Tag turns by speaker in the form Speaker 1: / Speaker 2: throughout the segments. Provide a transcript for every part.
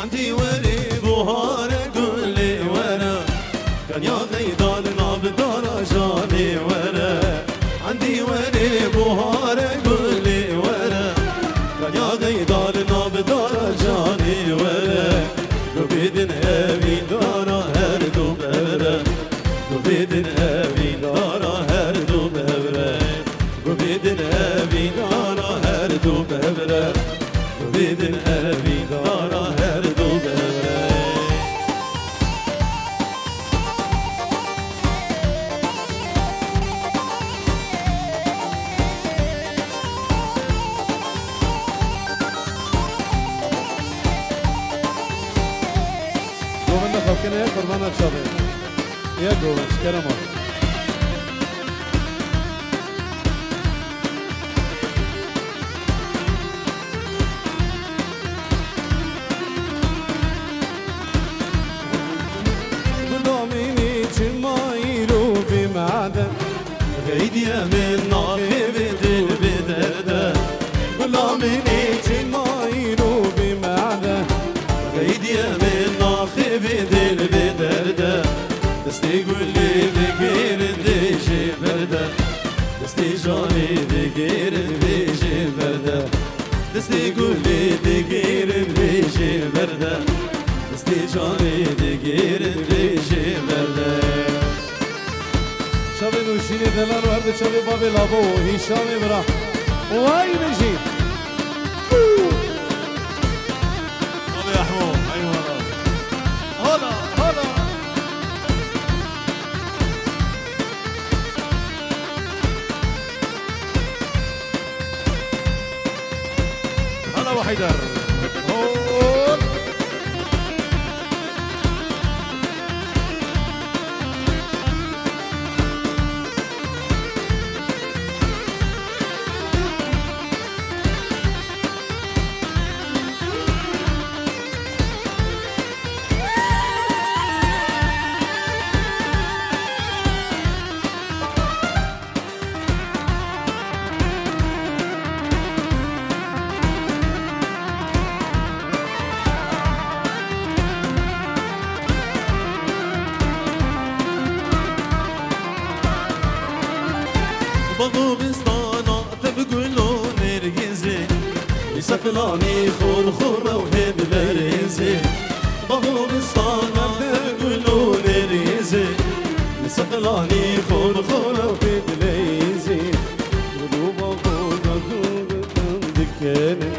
Speaker 1: عندي وري بهار قولي ورا كان يا غيدان نابدار جاني ورا عندي وري بهار قولي ورا كان يا غيدان نابدار جاني ورا قبيدن أبي دارا هردو بورا قبيدن أبي دارا هردو بورا قبيدن أبي دارا هردو بورا قبيدن أبي دارا هردو بورا
Speaker 2: گوبند خبکنه قربان شابه یا گوبند شکرم
Speaker 1: غلاميني جمايلو بمعدن غيدي من ناخذ دل بدرده غلاميني جمايلو بمعدن غيدي من ناخذ دل بدرده دستي قولي بغير ديجي برده دستي جاني بغير ديجي برده دستي قولي بغير ديجي برده دستي جاني بغير ديجي برده
Speaker 2: شب نوشین دلار ورد شب باب لابو هیشام برا وای بجی
Speaker 1: هلا يا حمو ايوه هلا هلا هلا وحيدر هول بضو بستانا تبقلو نرجزي يسقلاني خور خور وهب برزي بضو بستانا تبقلو نرجزي يسقلاني خور خور وهب برزي قلوب قلوب دكاني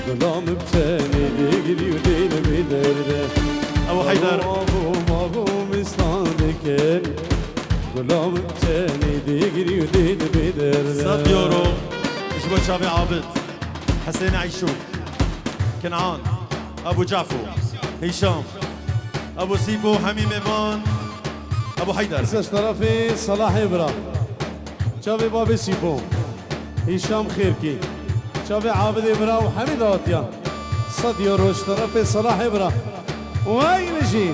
Speaker 1: قلام بتاني دقلي ودين بدرده أبو حيدر أبو مستانكاني غلام تاني ديجري وديد بدر 7 يورو جبل شابي عابد حسين عيشو كنعان ابو جعفو هشام ابو سيبو حميم ايمان ابو حيدر
Speaker 2: اساس طرفي صلاح ابرا شابي بابي سيبو هشام خيركي شابي عابد ابرا وحميد اوتيان 100 يورو طرفي صلاح ابرا وين نجي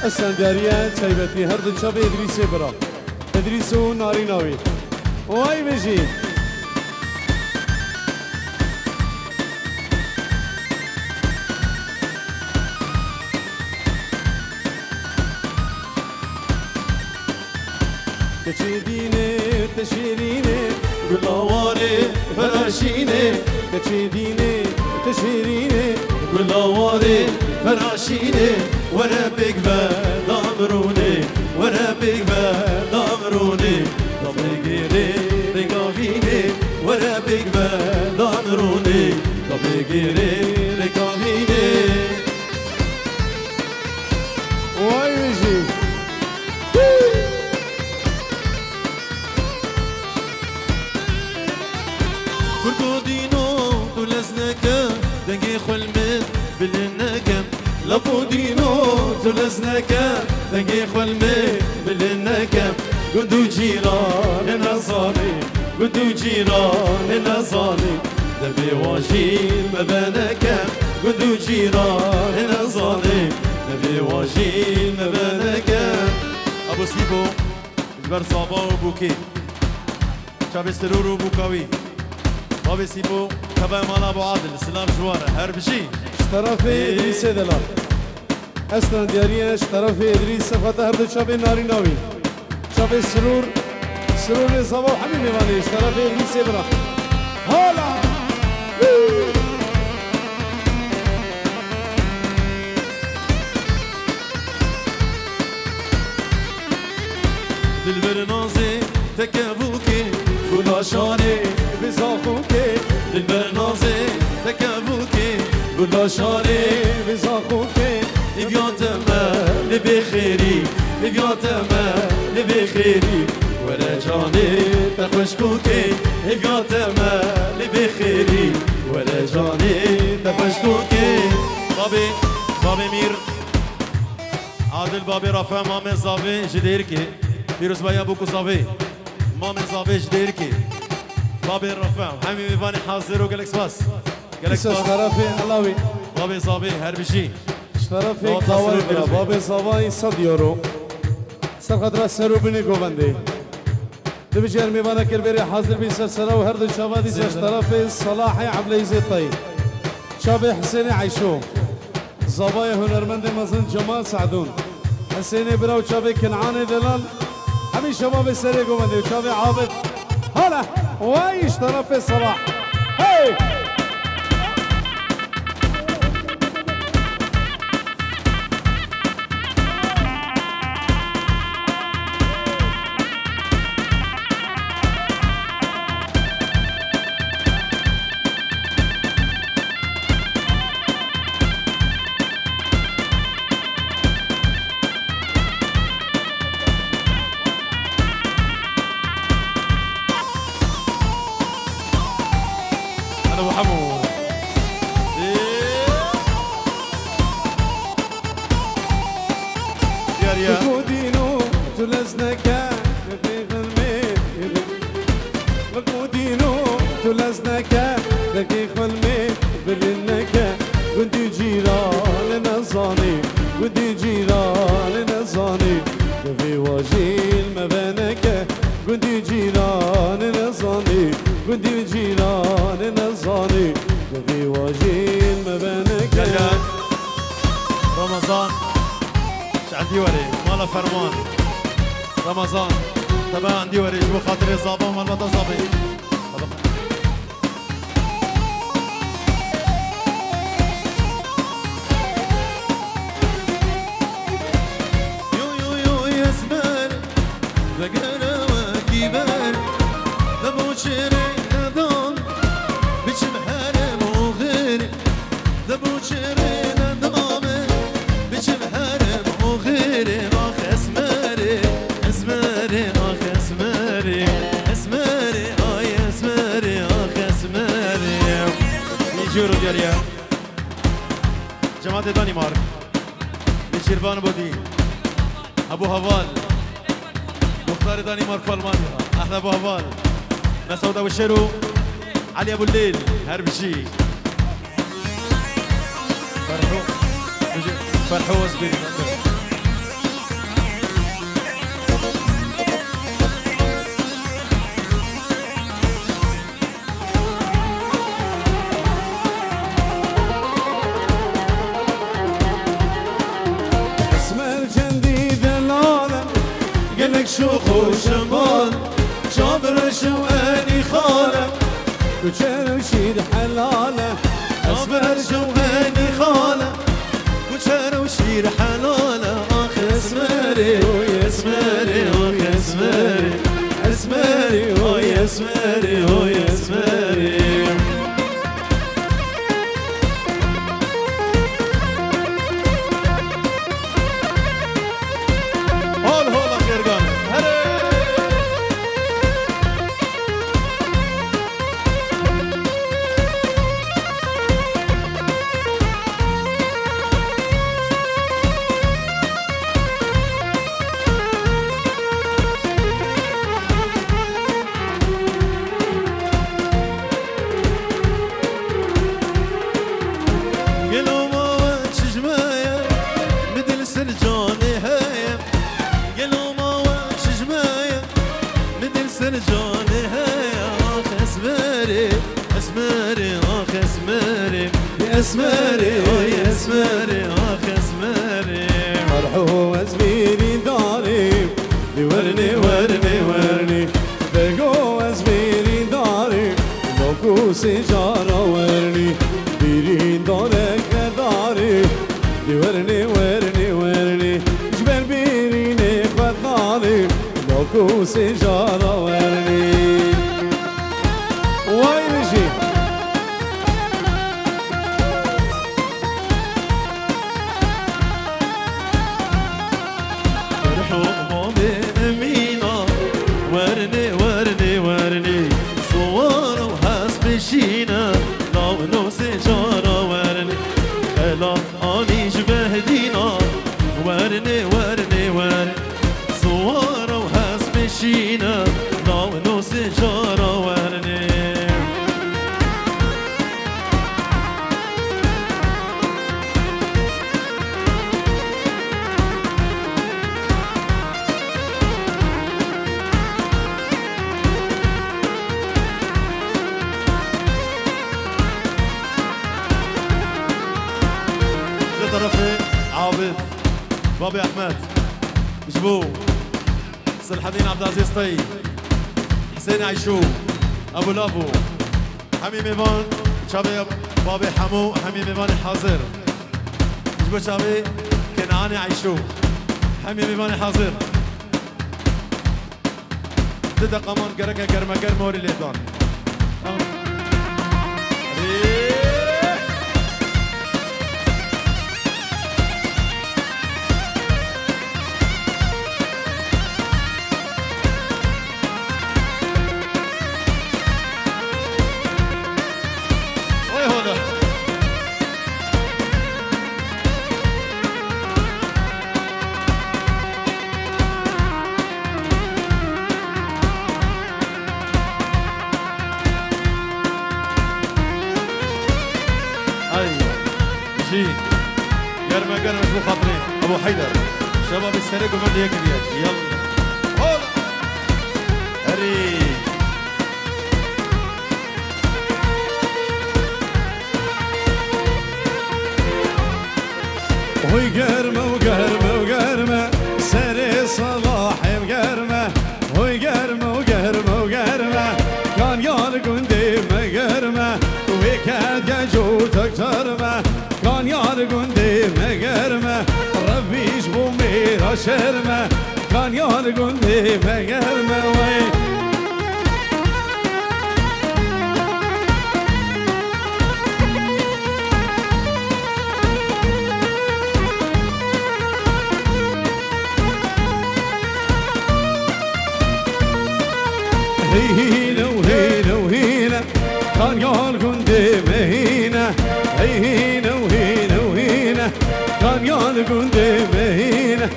Speaker 2: السندرية سيبتي هردن شابي إدريس برا إدريسو ناري ناوي واي بجي تشيديني تشيريني
Speaker 1: قلاواري فراشيني
Speaker 2: تشيديني تشيريني
Speaker 1: قلاواري فراشيني وربك بدامروني وربك بدامروني طبيقيري رقابيني وربك بدامروني طبيقيري رقابيني
Speaker 2: واي بجي
Speaker 1: كركو دينو تلزنك دنقي خلمت بالنقم لابو دينو تلزنك دنقي خلمت بالنقم قدو جيران نصاني قدو جيران نصاني دبي واجيل مبانكم قدو جيران نصاني دبي واجيل مبانكم ابو سيبو جبر صابا وبوكي شاب سرور وبوكاوي بابي سيبو تبع مال ابو عادل سلام جواره هر بشي
Speaker 2: طرف ادریس دلال اصلا دیاریش طرف ادریس فتح هر دو چاپ ناری ناوی چاپ سرور صباح همین میوانیش طرف ادریس برا حالا
Speaker 1: دلبر نازی تکبوکی گلاشانی بزاخوکی دلبر نازی تکبوکی گلاشانی بزاخوکی نبیاتمه نبخیری نبیاتمه نبخیری ولا جانی تخشکوکی نبیاتمه نبخیری ولا جانی تخشکوکی بابی میر عادل بابی رفع مام زاوی جدیر کی پیروز بایا بوکو زاوی مام زاوی جدیر کی بابی رفع همین میوانی حاضر و گلکس باس گلکس
Speaker 2: بیسش
Speaker 1: باس
Speaker 2: طرف علاوی
Speaker 1: بابی زاوی هر بشی
Speaker 2: طرف
Speaker 1: داد
Speaker 2: داوای
Speaker 1: تصرف
Speaker 2: برا
Speaker 1: بروی.
Speaker 2: باب زاوای 100 یورو سر خاطر سرو بینی گوبنده دو بجر میوانه کر بری حاضر بی سر سرا و هر دو شابا دیسش طرف صلاح عبلیزی طی شاب حسین عیشو زاوای هنرمند مزن جمال سعدون حسین برا و شاب کنعان دلال همین شباب سری گوبنده و شاب عابد هلا وایش طرف صلاح هی
Speaker 1: انا ابو حمود يا ريا
Speaker 2: مقودينو تلزنكا في خلمي مقودينو تلزنكا لكي خلمي بلنكا ودي جيران نظاني ودي جيران نظاني في واجيل مبانكا ودي جيران نظاني ودي جيران نظاني في واجيل مبانكا
Speaker 1: يا رمضان ايش عندي وري مالا فرمان رمضان تبع عندي وري شو خاطري الزابون مال متى صابي يو يو يو يا زمان بقنا وكبار دبو شيري ندون بيشم حالم وغيري دبو شيري ندون بيشم حالم وغيري اخ اسماري اسماري اخ اسماري اسماري اي اسماري اخ اسماري يجورو دياريا جماعة دانمارك بشيربان بودي ابو هوال مختار دانمارك والمانيا احلى ابو هوال مسعود ابو الشيرو علي ابو الليل هربشي فرحو فرحو وزبيري
Speaker 2: اسمر جندي دلالة قالك شوخ وشمال شابر شواني خالة وجر وشير حلالة
Speaker 1: اسمر جواني خالة وشار وشير حلالة اخ اسمري ويا اسمري اخ اسمري اسمري ويا اسمري ويا اسمري هول هول اخير قام هلا اسمري اسمري اخ اسمري
Speaker 2: فرحو ازميري داري ورني ورني ورني بقو ازميري داري لوكو سجارة ورني بيرين دارك داري ورني ورني ورني جبل بيريني خداري لوكو سجارة ورني واي مشي
Speaker 1: فرحوا بأمينة ورني ورني ورني صور وحسب شينا لو نو سجارة ورني خلاص اني شبه دينا ورني ورني ورني صور وحسب شينا لو نو سجارة ورني طرفي عابد بابي احمد جبو سلحدين عبد العزيز طيب حسين عيشو ابو لابو حمي ميمان شابي بابي حمو حمي ميمان حاضر جبو شابي كنعاني عيشو حمي ميمان حاضر ددا قمان قرقه قرمه قرمه وري ليدان قرمه قرمه شو خاطرين ابو حيدر شباب السريق ومن يقدر يلا هولا هري
Speaker 2: وهي قرمه وقرمه وقرمه سري صلاحي وقرمه وهي قرمه وقرمه وقرمه كان يارقون ديما قرمه ويكاد يجوتك ترمه كان يارقون ديما قرمه ربي يجبو ميرا شرمه كان يارقون ديما قرمه وي هينا وهينا وهينا كان يارقون ديما هينا هينا وهينا وهينا كان يارقون ديما هينا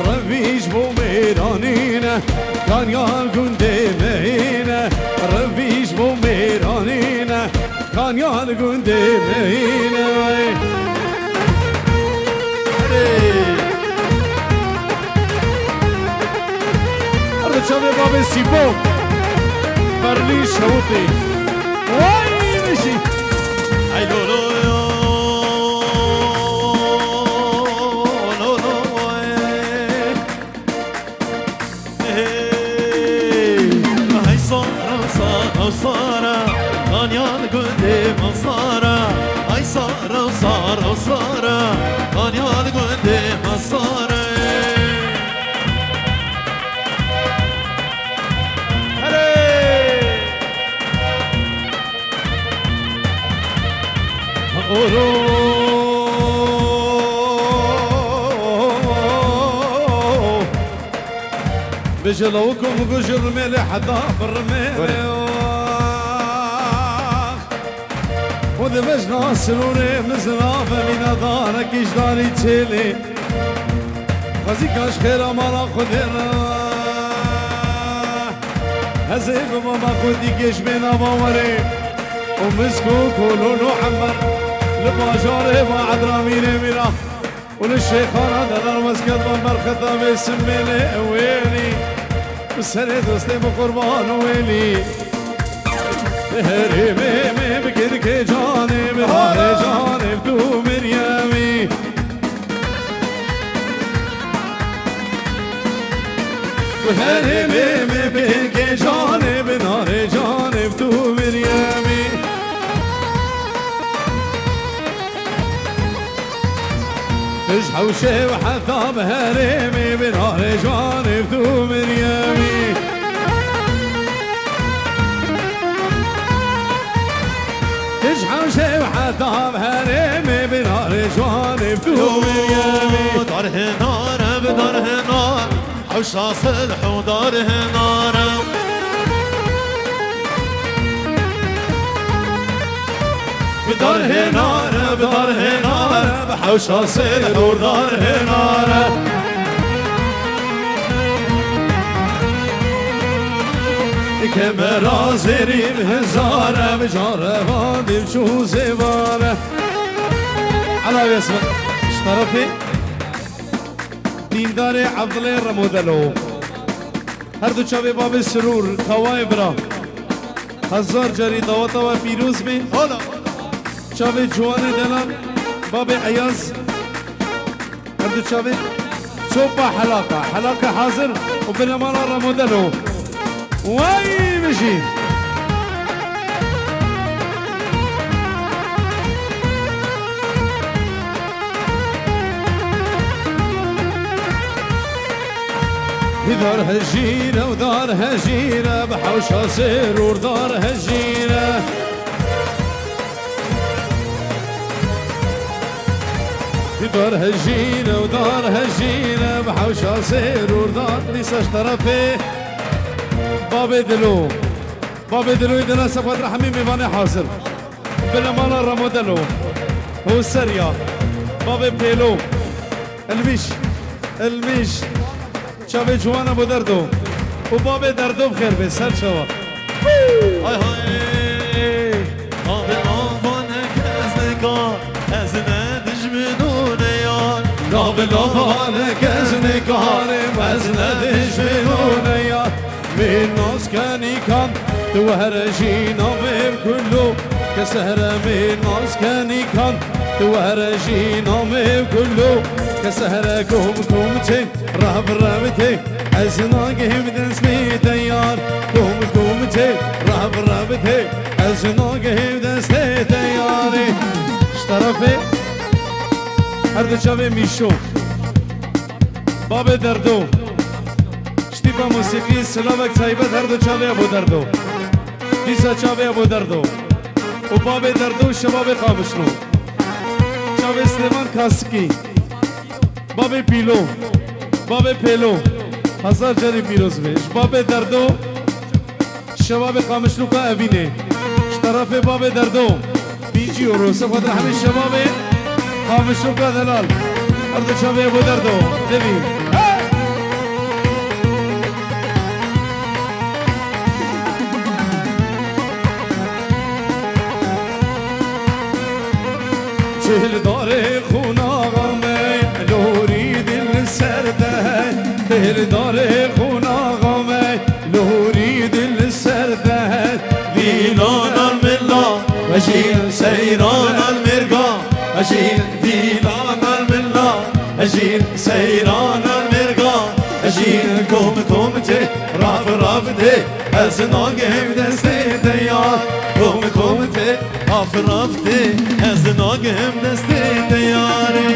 Speaker 2: ربي يجبو ميرانينا كان يارقون ديما هينا ربي يجبو ميرانينا كان يارقون ديما هينا الرجال بابي سيبو برلي شوطي واي مشي
Speaker 1: اي لو لو لو لو هاي صار صار صار كان يالقون ديما صار هاي صار صار صار كان يالقون ديما صار
Speaker 2: بجلوكم بجر ملح ضافر ملح وذا بجنا سروري مزرافة من دارك اجداري تشيلي خزيكاش خير مالا خدنا هزيب ماما خدي كيش من باوري ومسكو كلو حمر لباجاري بعد راميني ميرا وللشيخان هذا المسكت بمبر خطاب سميني ويلي والسنة دوستي بقربان ويلي هري ميمي بكيرك جاني بهاري جاني هرمي بك جانب نار جانب تو مريمي تجحوشي وحثاب هرمي بنار جانب تو مريمي تجحوشي وحثاب هرمي بنار جانب تو مريمي
Speaker 1: داره نار بداره نار حوشا صلح وداره نار بداره نار بداره نار بحوشا صلح وداره نار
Speaker 2: كمرا زريم هزارة بجارة فاضي بشو زبارة على اسمه اشترفي دیندار عبدالله رمودلو هر دو چاوی باب سرور خواه برا هزار جاری دواتا و پیروز بی
Speaker 1: حالا
Speaker 2: چاوی جوان دلان باب عیاز هر دو چاوی صوبا حلاقه حاضر و بنمانا رمودلو وای بشی دار هجيرة ودار هجيرة بحوشها سرور دار هجيرة دار هجيرة ودار هجيرة بحوشها سرور دار ليسا اشترفي بابي دلو يدنا سفاد رحمي ميباني حاصل بالأمانة رمودلو هو السريع بابي بيلو الميش شابه جوانا بو دردو و باب دردو بخیر به سر شوا
Speaker 1: های های آب آبانه که از نگاه از ندش بدونه یار
Speaker 2: ناب لابانه که از نگارم از ندش بدونه یار من ناز کنی کن تو هر جینا بیم کلو که سهره من ناز کنی کن تو هر جینا بیم کلو که سهره کم تی راب تی از ناگهم دستی تیار کم تی راب تی از ناگهم دستی تیاری اشترافه هر دو چاوه میشو باب دردو شتی با موسیقی سلاوک سایبت هر دو چاوه ابو دردو دیسا چاوه ابو دردو و باب دردو شباب قابشنو چاوه سلیمان کاسکی باب پیلو هزار جاری پیروز بیش باب دردو شباب قامشلو که اوینه طرف باب دردو بیجی و روسه خود همه شباب قامشلو که دلال هر دو شبه باب دردو دبی چهل داره خوناغامه لوری دل سرده چهل داره خوناغامه لوری دل سرده
Speaker 1: دیلان الملا وجین سیران المرگا وجین دیلان الملا وجین سیران المرگا وجین کم تی راف تی از ناگهم دسته دیار کم تی راف تی از ناگهم دسته دیاری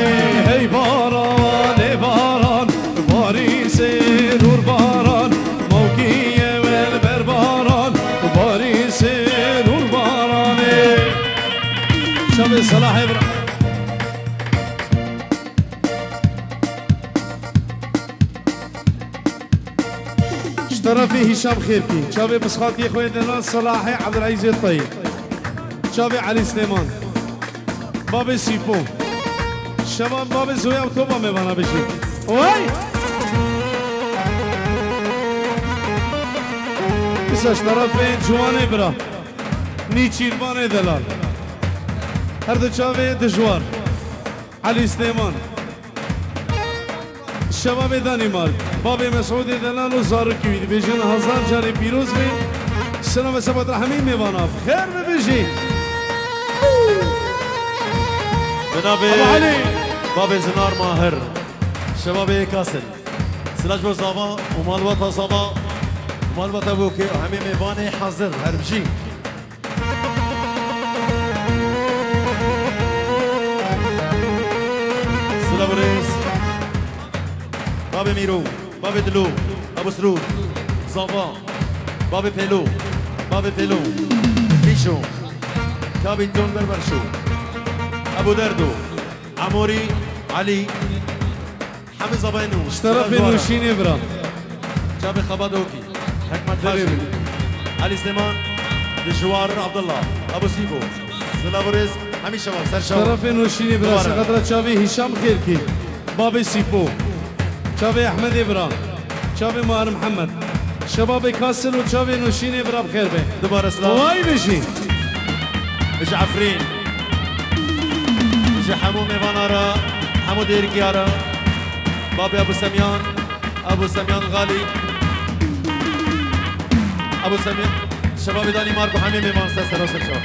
Speaker 2: هی باران باری سرور باران موکیه ول بر باران باری سرور بارانه شب صلاح ابراهیم اشترفي هشام خيركي شافي مسخاطي اخوي دلال صلاحي عبد العزيز الطيب شافي علي سليمان باب سيبو شباب باب زويا وتوبا ميبانا بشي وای بس اشترفي جواني برا نيچيربان دلال هر دو شافي دجوار علي سليمان شباب دانمارک باب مسعود دلال و زارکی بیجن هزار جاری پیروز بی سلام سبت رحمی میوانا خیر ببیجی
Speaker 1: جناب باب زنار ماهر شباب کاسل سلاج بو زاوا ومال وطا زاوا ومال وطا بوكي همي ميواني حاضر هربجي سلا بريز بابي ميرو بابي دلو ابو سرور زاوا بابي بيلو بابي بيلو بيشو كابي دون بربرشو ابو دردو عموري علي حمزه بينوش
Speaker 2: اشترف نوشين ابرا
Speaker 1: جابي خبادوكي حكمت حاجي علي سليمان دجوار عبد الله ابو سيفو سلابريز همي شباب سر شباب
Speaker 2: اشترف نوشين ابرا سقدرة شابي هشام خيركي بابي سيفو شابي احمد ابرا شابي ماهر محمد شباب كاسل وشابي نوشين ابرا بخير بي
Speaker 1: دبار اسلام
Speaker 2: واي بشي
Speaker 1: اجي عفرين اجي حمو ميفانارا حمو ديركيارا بابي ابو سميان ابو سميان غالي ابو سميان شباب داني ماركو حمي ميمان سر شباب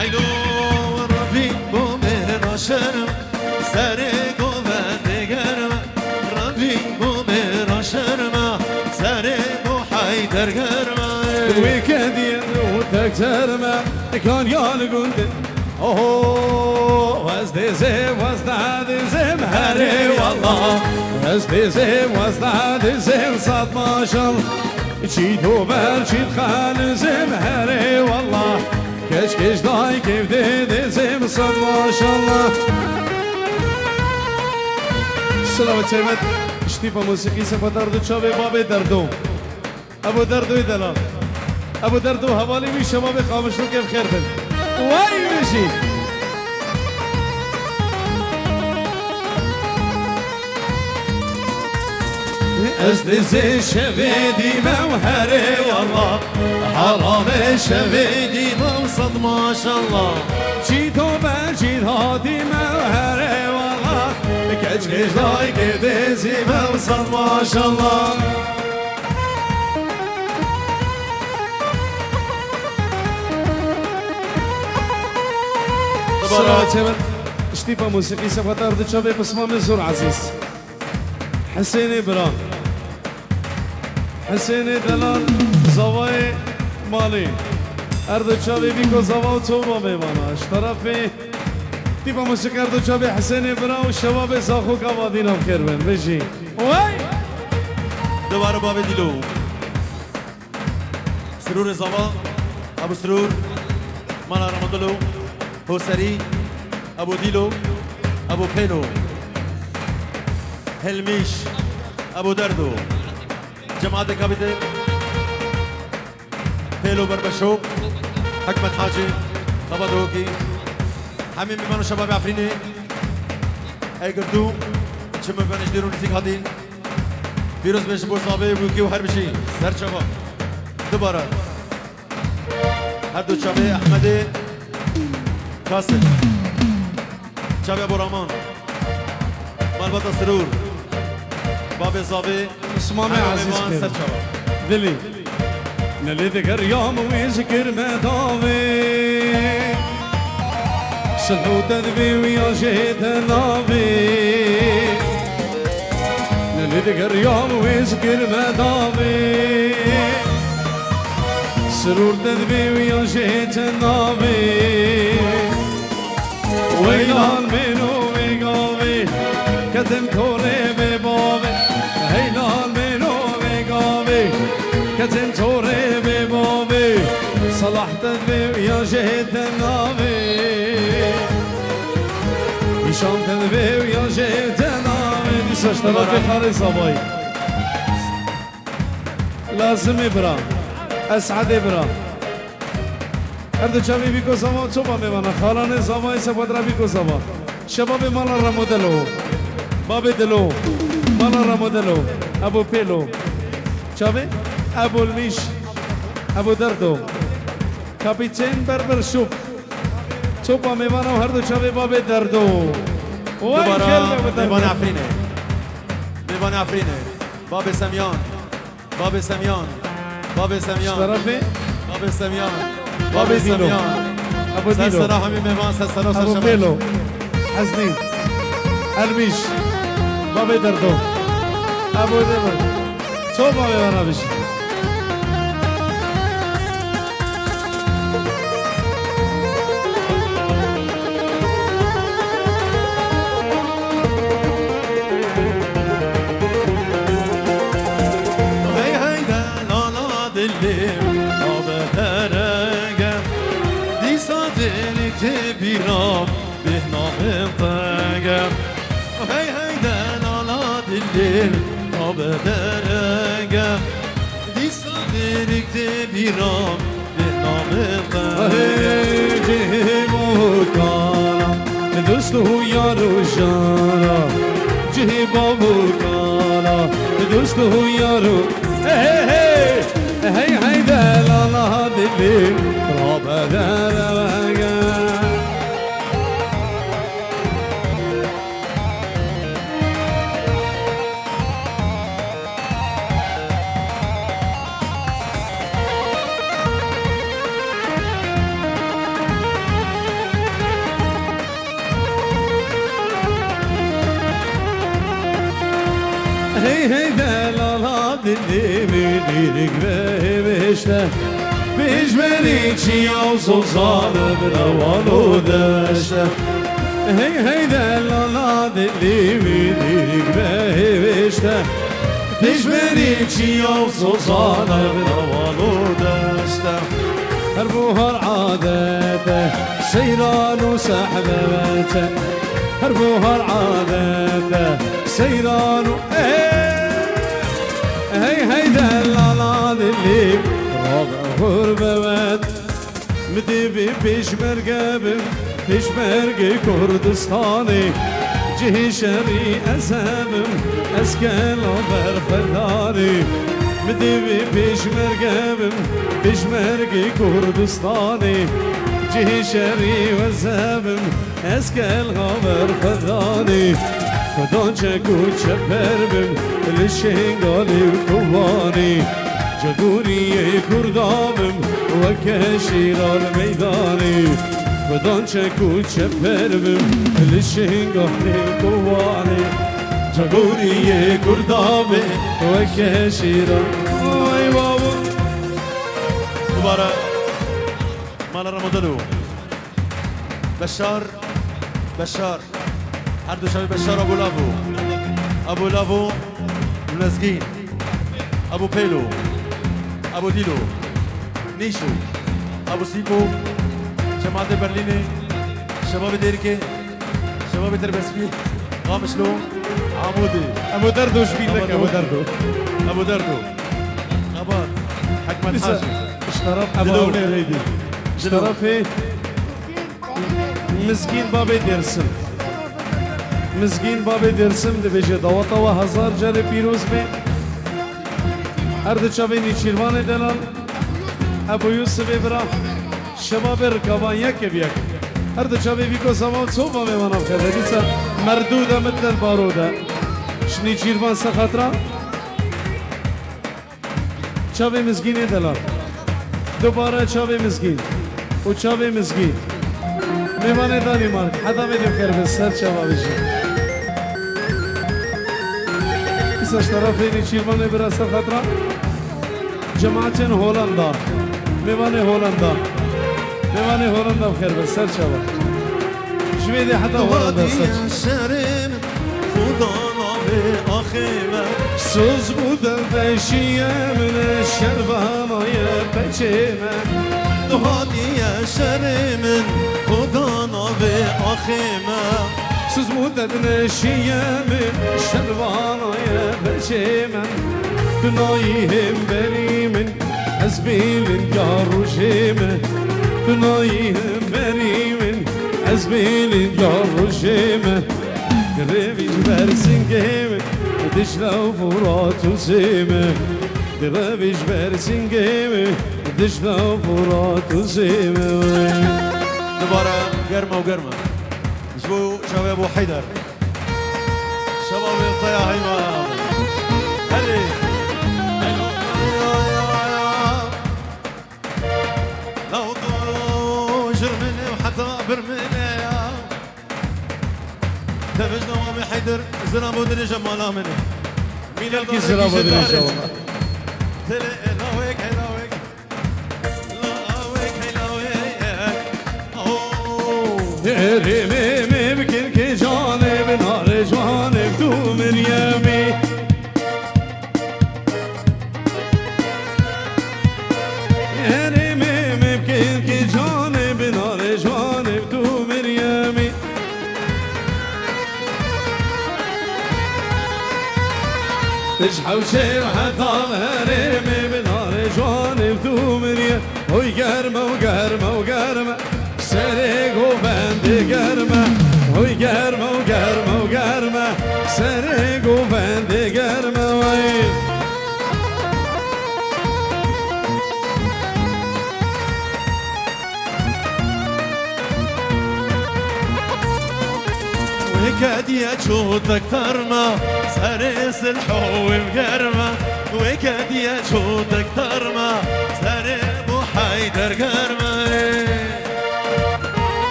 Speaker 1: ايلو ربي بومر شرم سري قومت گرم ربي بومر شرم سري بو حيدر گرم
Speaker 2: ويكادي وتكسر ما كان يالقون اوه was this it was that this it هري والله was this it was that this it صاد ما شاء الله شيتو برشيت خال زم هري والله كش كش داي كيف دي زم صاد ما شاء الله سلام تيمت اشتيفا موسيقى سفدار دو شابي بابي دردو ابو دردو دلال ابو دردو حوالی می شباب خامشلو که بخیر بن وای میشی از دزی شویدی موهره والله
Speaker 1: حرام شویدی موصد ما شاء الله
Speaker 2: چی تو برچید هادی موهره والله کچ کش دای که دزی
Speaker 1: موصد ما شاء الله
Speaker 2: سلام اشتيفا موسيقى سفدار دو شابي بسمام زور عزيز حسين ابراهيم حسين دلال زواي مالي ارض شابي بيكو زوا وتوبا ميمانا اشترفي تيفا موسيقى ارض شابي حسين ابراهيم والشباب زاخو كوادينا بخير بن بيجي واي
Speaker 1: دوباره بابي ديلو سرور زوا ابو سرور مالا رمضلو حسري ابو ديلو ابو بيلو هلميش ابو دردو جماعة كابيتال بيلو بربشو حكمت حاجي خبادوكي همين بمانو شباب عفريني اي قردو چم بنش ديرو نسيك هادين فيروز بيش بوزنابي بوكي وهر بشي سر شباب دوباره هر دو شباب احمدي كاسل شباب ابو رمان مالبات سرور باب زابي
Speaker 2: اسمامي عزيز خير دلي نلي ذكر يوم ويذكر مداوي صلحو تذبي ويا جهد نابي نلي ذكر يوم ويذكر مداوي سرور تذبي ويا جهد نابي ويلان منو ويقاوي كتم كوري ببابي هيلان منو ويقاوي كتم كوري ببابي صلاح تذبي ويا جهد النابي هشام تذبي ويا جهد النابي بيساش طرفي خالي صباي لازم ابرا اسعد ابرا اردو چاوی بیکو زما چوبا میمانا خالانه زمای سفدرا بیکو زما شباب مالا رمودلو باب دلو مالا رمودلو ابو پیلو چاوی ابو المیش ابو دردو کاپیتین بربر شوب چوبا میمانا و هر دو چاوی باب دردو
Speaker 1: دوباره میوان عفرینه میوان عفرینه باب سمیان باب سمیان باب سمیان
Speaker 2: طرفی
Speaker 1: باب سمیان
Speaker 2: باب ديلو ابو ديلو
Speaker 1: سلسلة همي ميمان سلسلة
Speaker 2: ابو بيلو حزنين الميش بابي دردو ابو دبر تو با میوانا بشی
Speaker 1: بیرام به نام طاقم هی هی دلالا دلیم آب درگم دیسا درکت بیرام به نام طاقم
Speaker 2: جهبا کالا دوست و یار و شارا جهبا کالا دوست و یار و هی هی دلالا دلیم آب درگم هی دلالا دلimi dirik beşte Bejmeri çiyav sozanı bravalo deşte Hey delalah dilimi dirik beşte Bejmeri çiyav sozanı bravalo deşte Her buhar adete seyran sahbete Her buhar adete seyran Hey delalah dilim غربت مدبي پیشمرگه کردستانی جه شری ازمم اسکل و برفداری مدبي پیشمرگه کردستانی جه شری ازمم اسکل و برفداری خدا چکو چپربم لشنگالی و کوانی جگوری کردابم و کشیر میدانی بدان چکو چپربم لشنگالی کوانی جگوری کردابم و کشیر ای بابا
Speaker 1: دوباره مال رمضانو بشار هر دو شبه بشار ابو لابو نزگین ابو پیلو ابو دیلو نیشو ابو سیپو جماعت برلینه شباب دیرکه شباب تربسبی قامشلو عمودي
Speaker 2: ابو دردو شبين لك ابو دردو
Speaker 1: خبر حكمت حاجي
Speaker 2: اشترف ابو اولي ريدي اشترفي مسكين بابي درسم مسكين بابي درسم ده بيجي دوطا و هزار جاري پیروز بي هر دو چاوی نیچیروان دلال ابو یوسف ابرا شباب رکابان یک بیک هر دو چاوی بیکو زمان صوبا میمانم کرده دیسا مردوده مثل الباروده نیچیروان سخطرا چاوی مزگین دلال دوباره چاوی مزگین و چاوی مزگین میمانه دانی مارک حدا میدیم کرده سر چاوا بشی ایساش طرفی نیچیروان ابرا سخطرا جماعتين هولندا ميواني هولندا بخير بس سر شباب شويدي حتى هولندا
Speaker 1: شرم خدانا به آخیمه
Speaker 2: سوز بودن بشیه من شربانای بچیمه
Speaker 1: دهانی شرم خدانا به آخیمه
Speaker 2: سوز بودن بشیه من شربانای بچیمه Tınayım berimin ezbilin yaruşime Tınayım berimin ezbilin yaruşime Greviş versin gemi dişlav Furat'u sime Greviş versin gemi dişlav Furat'u sime
Speaker 1: دوباره گرمه و گرمه شبو شباب ابو حيدر شباب الطيا هيما هلي تبج نوامي حيدر زنا بودني جمالا مني مين
Speaker 2: كي سلام بدري ان شاء الله. ريمي بكل كي جانب نار جوانب تو مريمي ريمي بكل كي جانب نار جوانب تو مريمي تشحو شيء حتى ريمي بنار جوانب تو مريم وي قرمه وقرمه وقرمه سرق وبند قرمه وي قرمه وقرمه وقرمه سرق وبند قرمه وي
Speaker 1: وكادي اشوت اكثر ما سرس الحو بقرمه وكادي اشوت اكثر ما سر ابو حيدر قرمه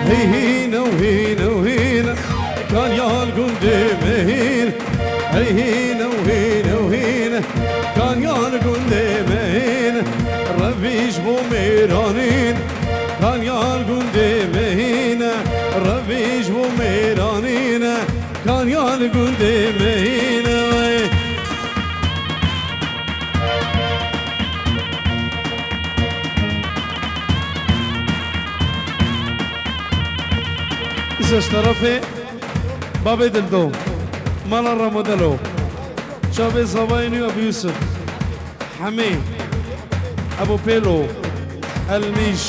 Speaker 2: هينا وهينا وهينا كان يالقندم هينا هينا وهينا وهينا كان يالقندم هينا ربيش بو ميرانين كان يالقندم هينا ربيش بو ميرانين كان يالقندم هينا إيش طرفي بابي دلدوم مال الرمضلو شابي صبايني أبو يوسف حمي أبو بيلو الميش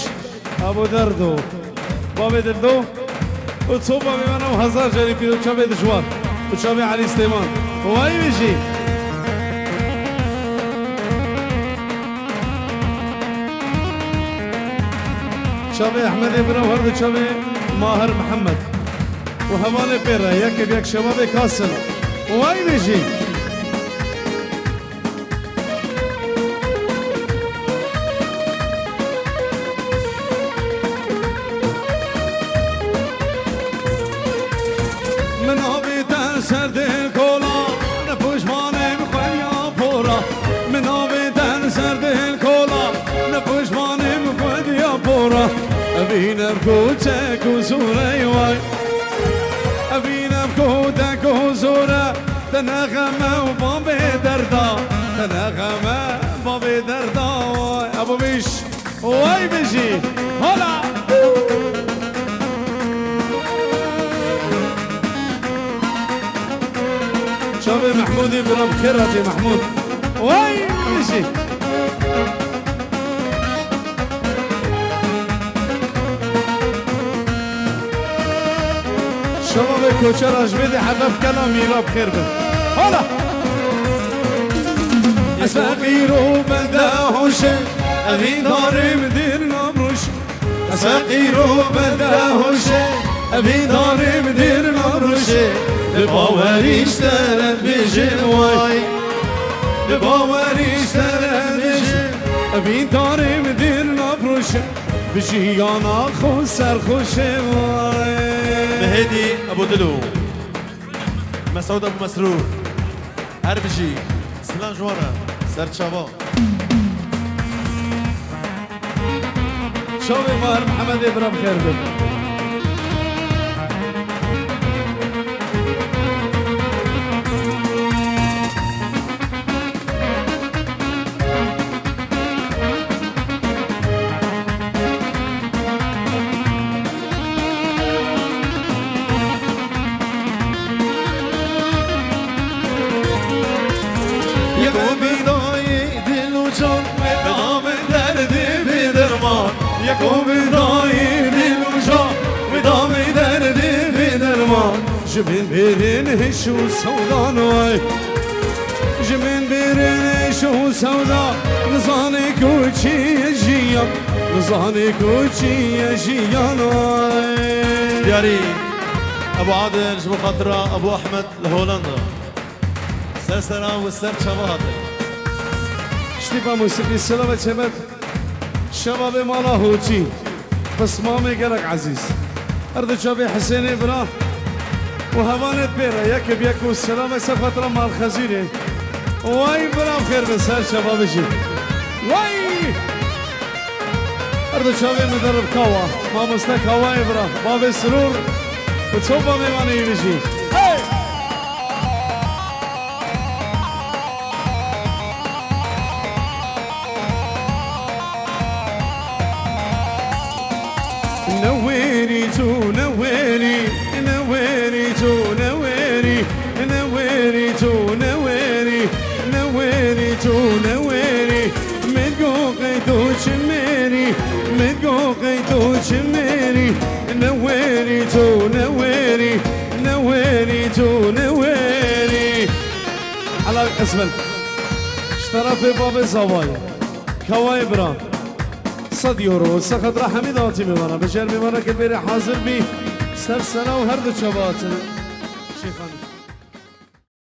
Speaker 2: أبو دردو بابي دلدو وتصوبة بمنا وهزار جاري بيدو شابي دجوار وشابي علي سليمان وهاي بيجي شابي أحمد إبراهيم وهرد شابي ماهر محمد وهواني بيرا يكب يك شبابي كاسل وهاي بيجي من أبي تنسرد الكولا نفوش ماني مخويا بورا من أبي تنسرد الكولا نفوش ماني مخويا بورا أبينا بكوتك وزوري واي أبينا بكوتك وزوري تنغمة وبابي دردا تنغمة بابي دردا واي أبو ميش واي بيجي هلا شابي محمود إبراهيم خيرتي محمود واي بيجي شباب كوچر اجبدي حباب كلام يلا بخير بن هلا اسفقيرو بداهوش ابي داري مدير نبروش اسفقيرو بداهوش ابي داري مدير نبروش لباوريش ترد بجن واي لباوريش ترد بجن ابي داري مدير نبروش بجيانا خو سرخوش واي
Speaker 1: مهدي ابو دلو مسعود ابو مسرور هربجي سلام جوانا سرد شابا
Speaker 2: شوي ماهر محمد ابراهيم خير بك
Speaker 1: يكون بداير الوجع بدامي دردي بدرمان
Speaker 2: جبين بيرين هشو سودان واي جبين بيرين هشو سودان نزاني كوتشي يجيا نزاني كوتشي يجيا واي
Speaker 1: دياري ابو عادل جبو خضراء ابو احمد لهولندا سر سلام و سر شباب
Speaker 2: اشتی با موسیقی سلام چمت شباب مالا هوچی بس مامي قالك عزيز أرض شابي حسين إبراه وهوانت بيرا ياك بياك والسلامة سفترة مع الخزينة واي برا بخير بسهل شباب شي واي أرض شابي مدرب كوا ما مستك هواي برا باب السرور وتصوبة ميماني بشي هاي نويري تو نويري نويري تو نويري نويري تو نويري نويري تو نويري متقوقي تو شميري متقوقي تو شميري نويري تو نويري نويري تو نويري على اسفل اشترى في باب الزوايا كواي بران صد يورو سخط راح حميداتي ميوانا بجر ميوانا كبير حاضر بي سر سنة وهرد شباتنا شيخان